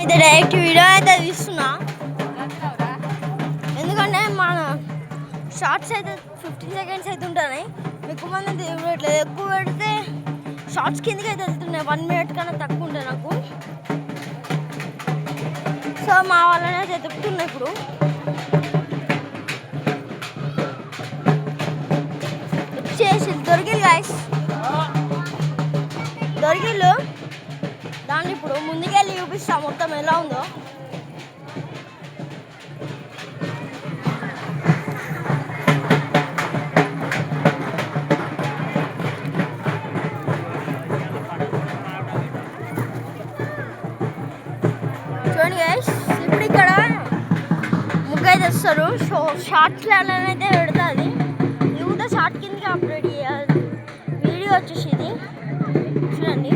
అయితే direct video అయితే తీస్తున్నా, ఎందుకంటే మన షార్ట్స్ అయితే 15 సెకండ్స్ అయితే ఉంటాయి. ఎక్కువ మంది తిరగట్లేదు, ఎక్కువ పెడితే షార్ట్స్ కిందకి అయితే వెళ్తున్నాయి. 1 మినిట్ కన్నా తక్కువ ఉంటాయి నాకు. సో మా వాళ్ళని అయితే ఎదుగుతున్నాయి. ఇప్పుడు వచ్చేసి దొరికిలు గాయస్, దొరికిళ్ళు. దాన్ని ఇప్పుడు ముందుకెళ్ళి చూపిస్తా మొత్తం ఎలా ఉందో. చూడండి గైస్, ఇప్పుడు ఇక్కడ ముగ్గు అయితే వస్తారు. సో షార్ట్స్ అయితే పెడుతుంది. ఇది కూడా షార్ట్ కిందకి అప్లోడ్ చేయాలి వీడియో వచ్చేసి. ఇది చూడండి.